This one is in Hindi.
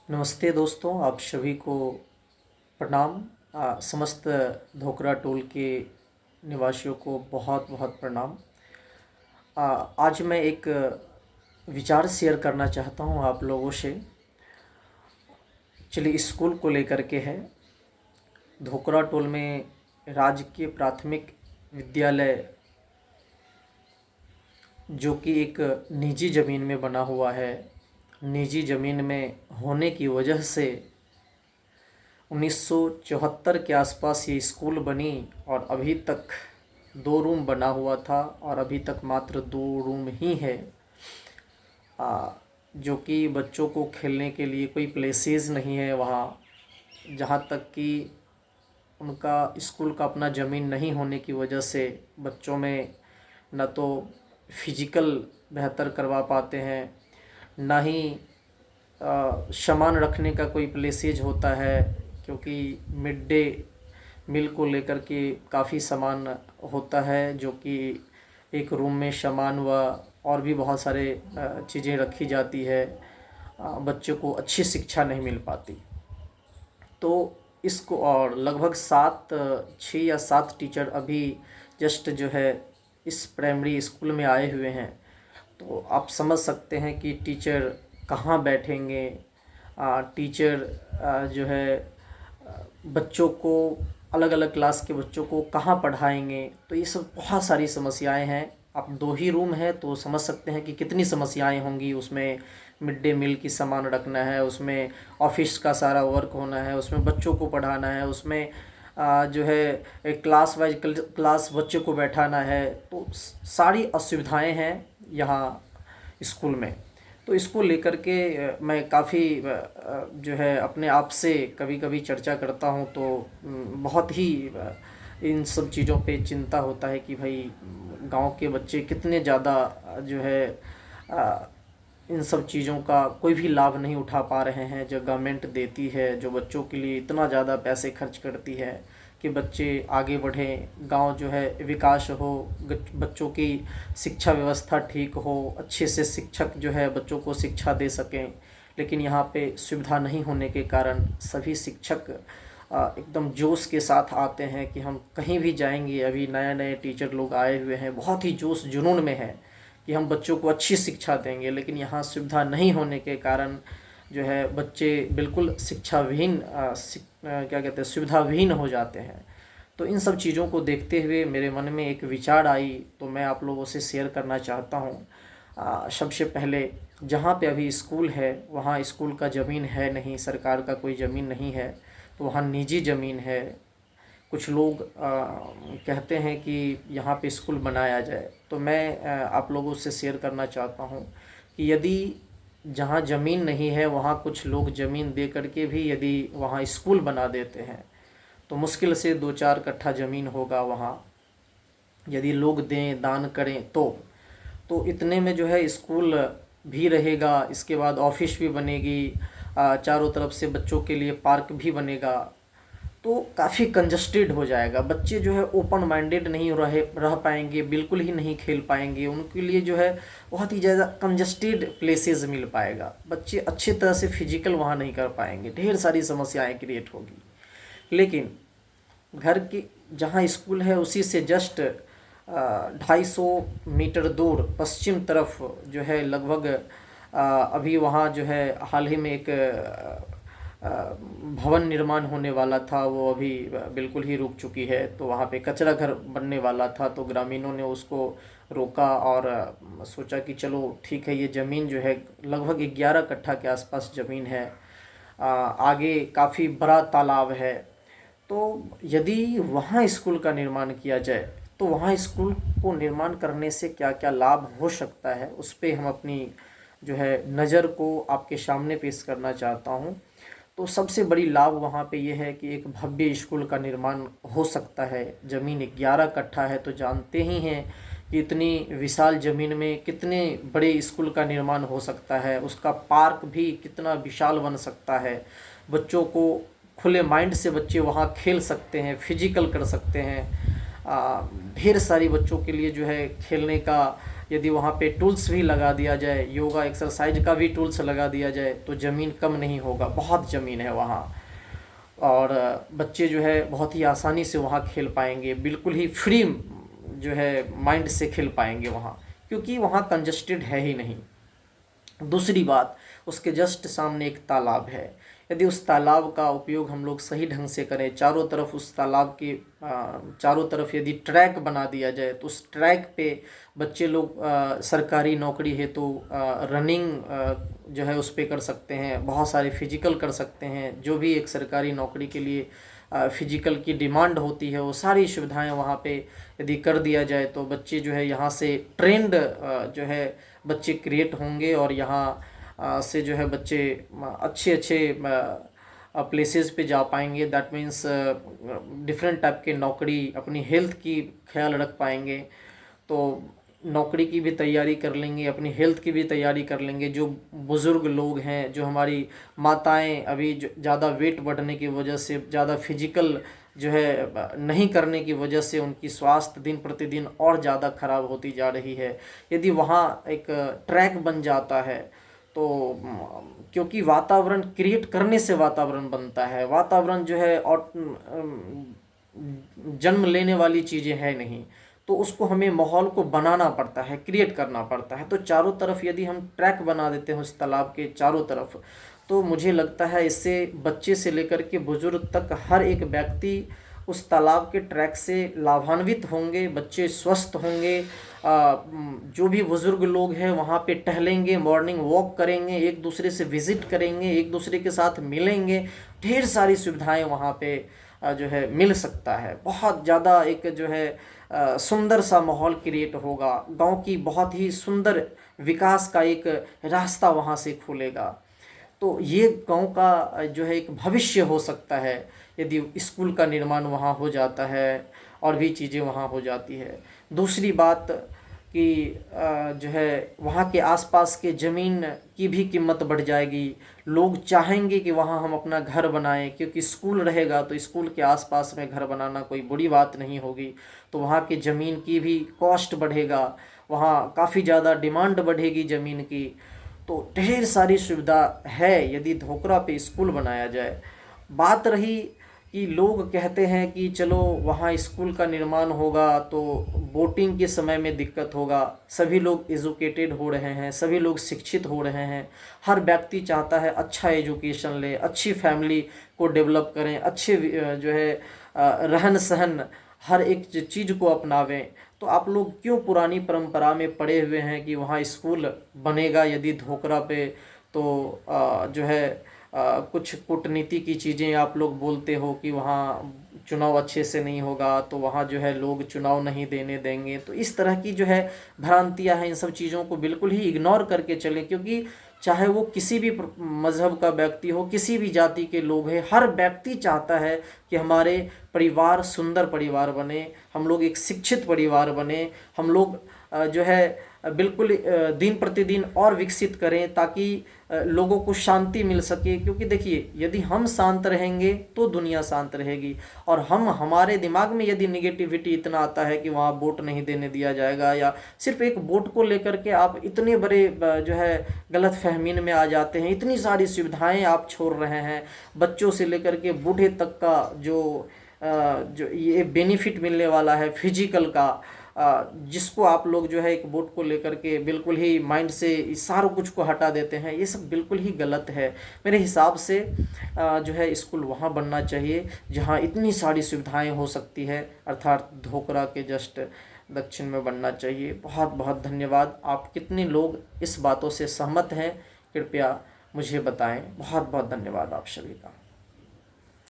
नमस्ते दोस्तों, आप सभी को प्रणाम। समस्त धोकरा टोल के निवासियों को बहुत बहुत प्रणाम। आज मैं एक विचार शेयर करना चाहता हूँ आप लोगों से। चलिए, स्कूल को लेकर के है। धोकरा टोल में राजकीय प्राथमिक विद्यालय, जो कि एक निजी ज़मीन में बना हुआ है। निजी ज़मीन में होने की वजह से 1974 के आसपास ये स्कूल बनी और अभी तक 2 रूम बना हुआ था और अभी तक मात्र 2 रूम ही है। जो कि बच्चों को खेलने के लिए कोई प्लेसेस नहीं है वहाँ। जहाँ तक कि उनका स्कूल का अपना ज़मीन नहीं होने की वजह से बच्चों में न तो फिजिकल बेहतर करवा पाते हैं, ना ही सामान रखने का कोई प्लेसेज होता है, क्योंकि मिड डे मील को लेकर के काफ़ी सामान होता है, जो कि एक रूम में सामान व और भी बहुत सारे चीज़ें रखी जाती है। बच्चों को अच्छी शिक्षा नहीं मिल पाती। तो इसको और लगभग 6 या 7 टीचर अभी जस्ट जो है इस प्राइमरी स्कूल में आए हुए हैं। तो आप समझ सकते हैं कि टीचर कहाँ बैठेंगे। टीचर जो है बच्चों को, अलग अलग क्लास के बच्चों को कहाँ पढ़ाएंगे। तो ये सब बहुत सारी समस्याएं हैं। अब 2 ही रूम है तो समझ सकते हैं कि कितनी समस्याएं होंगी। उसमें मिड डे मील की सामान रखना है, उसमें ऑफिस का सारा वर्क होना है, उसमें बच्चों को पढ़ाना है, उसमें जो है एक क्लास वाइज क्लास बच्चों को बैठाना है। तो सारी असुविधाएं हैं यहाँ स्कूल में। तो इसको लेकर के मैं काफ़ी जो है अपने आप से कभी कभी चर्चा करता हूँ। तो बहुत ही इन सब चीज़ों पे चिंता होता है कि भाई गांव के बच्चे कितने ज़्यादा जो है इन सब चीज़ों का कोई भी लाभ नहीं उठा पा रहे हैं, जो गवर्नमेंट देती है, जो बच्चों के लिए इतना ज़्यादा पैसे खर्च करती है कि बच्चे आगे बढ़ें, गांव जो है विकास हो, बच्चों की शिक्षा व्यवस्था ठीक हो, अच्छे से शिक्षक जो है बच्चों को शिक्षा दे सकें। लेकिन यहाँ पे सुविधा नहीं होने के कारण सभी शिक्षक एकदम जोश के साथ आते हैं कि हम कहीं भी जाएंगे। अभी नए नए टीचर लोग आए हुए हैं, बहुत ही जोश जुनून में है कि हम बच्चों को अच्छी शिक्षा देंगे। लेकिन यहाँ सुविधा नहीं होने के कारण जो है बच्चे बिल्कुल शिक्षा विहीन क्या कहते हैं, सुविधा विहीन हो जाते हैं। तो इन सब चीज़ों को देखते हुए मेरे मन में एक विचार आई, तो मैं आप लोगों से शेयर करना चाहता हूँ। सबसे पहले, जहाँ पे अभी स्कूल है वहाँ स्कूल का ज़मीन है नहीं, सरकार का कोई ज़मीन नहीं है, तो वहाँ निजी ज़मीन है। कुछ लोग कहते हैं कि यहाँ पे स्कूल बनाया जाए। तो मैं आप लोगों से शेयर करना चाहता हूँ कि यदि जहाँ ज़मीन नहीं है वहाँ कुछ लोग ज़मीन दे करके भी यदि वहाँ स्कूल बना देते हैं, तो मुश्किल से 2-4 कट्ठा ज़मीन होगा वहाँ। यदि लोग दें, दान करें तो इतने में जो है स्कूल भी रहेगा, इसके बाद ऑफिस भी बनेगी, चारों तरफ से बच्चों के लिए पार्क भी बनेगा। तो काफ़ी कंजस्टेड हो जाएगा। बच्चे जो है ओपन माइंडेड नहीं रह पाएंगे, बिल्कुल ही नहीं खेल पाएंगे। उनके लिए जो है बहुत ही ज़्यादा कंजस्टेड प्लेसेस मिल पाएगा। बच्चे अच्छे तरह से फिजिकल वहाँ नहीं कर पाएंगे, ढेर सारी समस्याएं क्रिएट होगी। लेकिन घर के जहाँ स्कूल है उसी से जस्ट 250 मीटर दूर पश्चिम तरफ जो है लगभग अभी वहाँ जो है हाल ही में एक भवन निर्माण होने वाला था, वो अभी बिल्कुल ही रुक चुकी है। तो वहाँ पे कचरा घर बनने वाला था, तो ग्रामीणों ने उसको रोका और सोचा कि चलो ठीक है, ये ज़मीन जो है लगभग 11 कट्ठा के आसपास ज़मीन है। आगे काफ़ी बड़ा तालाब है। तो यदि वहाँ स्कूल का निर्माण किया जाए तो वहाँ स्कूल को निर्माण करने से क्या क्या लाभ हो सकता है, उस पर हम अपनी जो है नज़र को आपके सामने पेश करना चाहता हूँ। तो सबसे बड़ी लाभ वहाँ पे ये है कि एक भव्य स्कूल का निर्माण हो सकता है। ज़मीन 11 कट्ठा है, तो जानते ही हैं कि इतनी विशाल ज़मीन में कितने बड़े स्कूल का निर्माण हो सकता है। उसका पार्क भी कितना विशाल बन सकता है। बच्चों को खुले माइंड से बच्चे वहाँ खेल सकते हैं, फिजिकल कर सकते हैं। ढेर सारी बच्चों के लिए जो है खेलने का यदि वहाँ पे टूल्स भी लगा दिया जाए, योगा एक्सरसाइज का भी टूल्स लगा दिया जाए, तो ज़मीन कम नहीं होगा, बहुत ज़मीन है वहाँ। और बच्चे जो है बहुत ही आसानी से वहाँ खेल पाएंगे, बिल्कुल ही फ्री जो है माइंड से खेल पाएंगे वहाँ, क्योंकि वहाँ कंजस्टेड है ही नहीं। दूसरी बात, उसके जस्ट सामने एक तालाब है। यदि उस तालाब का उपयोग हम लोग सही ढंग से करें, चारों तरफ उस तालाब के चारों तरफ यदि ट्रैक बना दिया जाए, तो उस ट्रैक पे बच्चे लोग सरकारी नौकरी है तो रनिंग जो है उस पर कर सकते हैं, बहुत सारे फिजिकल कर सकते हैं, जो भी एक सरकारी नौकरी के लिए फिजिकल की डिमांड होती है, वो सारी सुविधाएं वहाँ पे यदि कर दिया जाए, तो बच्चे जो है यहाँ से ट्रेंड जो है बच्चे क्रिएट होंगे, और यहाँ से जो है बच्चे अच्छे अच्छे प्लेसेस पे जा पाएंगे। दैट मीन्स डिफरेंट टाइप के नौकरी, अपनी हेल्थ की ख्याल रख पाएंगे, तो नौकरी की भी तैयारी कर लेंगे, अपनी हेल्थ की भी तैयारी कर लेंगे। जो बुज़ुर्ग लोग हैं, जो हमारी माताएं अभी ज़्यादा वेट बढ़ने की वजह से, ज़्यादा फिजिकल जो है नहीं करने की वजह से उनकी स्वास्थ्य दिन प्रतिदिन और ज़्यादा खराब होती जा रही है। यदि वहाँ एक ट्रैक बन जाता है, तो क्योंकि वातावरण क्रिएट करने से वातावरण बनता है, वातावरण जो है और जन्म लेने वाली चीज़ें है नहीं, तो उसको हमें माहौल को बनाना पड़ता है, क्रिएट करना पड़ता है। तो चारों तरफ यदि हम ट्रैक बना देते हैं उस तालाब के चारों तरफ, तो मुझे लगता है इससे बच्चे से लेकर के बुजुर्ग तक हर एक व्यक्ति उस तालाब के ट्रैक से लाभान्वित होंगे, बच्चे स्वस्थ होंगे। जो भी बुज़ुर्ग लोग हैं वहाँ पे टहलेंगे, मॉर्निंग वॉक करेंगे, एक दूसरे से विज़िट करेंगे, एक दूसरे के साथ मिलेंगे, ढेर सारी सुविधाएं वहाँ पे जो है मिल सकता है। बहुत ज़्यादा एक जो है सुंदर सा माहौल क्रिएट होगा, गांव की बहुत ही सुंदर विकास का एक रास्ता वहाँ से खुलेगा। तो ये गांव का जो है एक भविष्य हो सकता है यदि स्कूल का निर्माण वहाँ हो जाता है और भी चीज़ें वहाँ हो जाती है। दूसरी बात कि जो है वहाँ के आसपास के ज़मीन की भी कीमत बढ़ जाएगी। लोग चाहेंगे कि वहाँ हम अपना घर बनाएं, क्योंकि स्कूल रहेगा तो स्कूल के आसपास में घर बनाना कोई बुरी बात नहीं होगी। तो वहाँ की ज़मीन की भी कॉस्ट बढ़ेगा, वहाँ काफ़ी ज़्यादा डिमांड बढ़ेगी ज़मीन की। तो ढेर सारी सुविधा है यदि धोकरा पे स्कूल बनाया जाए। बात रही कि लोग कहते हैं कि चलो वहाँ स्कूल का निर्माण होगा तो बोटिंग के समय में दिक्कत होगा। सभी लोग एजुकेटेड हो रहे हैं, सभी लोग शिक्षित हो रहे हैं, हर व्यक्ति चाहता है अच्छा एजुकेशन ले, अच्छी फैमिली को डेवलप करें, अच्छे जो है रहन सहन हर एक चीज़ को अपनावें। तो आप लोग क्यों पुरानी परंपरा में पड़े हुए हैं कि वहाँ स्कूल बनेगा यदि धोकरा पे, तो जो है कुछ कूटनीति की चीज़ें आप लोग बोलते हो कि वहाँ चुनाव अच्छे से नहीं होगा, तो वहाँ जो है लोग चुनाव नहीं देने देंगे। तो इस तरह की जो है भ्रांतियाँ हैं, इन सब चीज़ों को बिल्कुल ही इग्नोर करके चलें, क्योंकि चाहे वो किसी भी मज़हब का व्यक्ति हो, किसी भी जाति के लोग हैं, हर व्यक्ति चाहता है कि हमारे परिवार सुंदर परिवार बने, हम लोग एक शिक्षित परिवार बने, हम लोग जो है बिल्कुल दिन प्रतिदिन और विकसित करें, ताकि लोगों को शांति मिल सके। क्योंकि देखिए, यदि हम शांत रहेंगे तो दुनिया शांत रहेगी, और हमारे दिमाग में यदि निगेटिविटी इतना आता है कि वहाँ वोट नहीं देने दिया जाएगा, या सिर्फ एक वोट को लेकर के आप इतने बड़े जो है गलत फहमीन में आ जाते हैं, इतनी सारी सुविधाएं आप छोड़ रहे हैं, बच्चों से लेकर के बूढ़े तक का जो ये बेनिफिट मिलने वाला है फिजिकल का, जिसको आप लोग जो है एक वोट को लेकर के बिल्कुल ही माइंड से सारा कुछ को हटा देते हैं। ये सब बिल्कुल ही गलत है। मेरे हिसाब से जो है स्कूल वहाँ बनना चाहिए जहाँ इतनी सारी सुविधाएं हो सकती है, अर्थात धोकरा के जस्ट दक्षिण में बनना चाहिए। बहुत बहुत धन्यवाद। आप कितने लोग इस बातों से सहमत हैं, कृपया मुझे बताएं। बहुत बहुत धन्यवाद आप सभी का।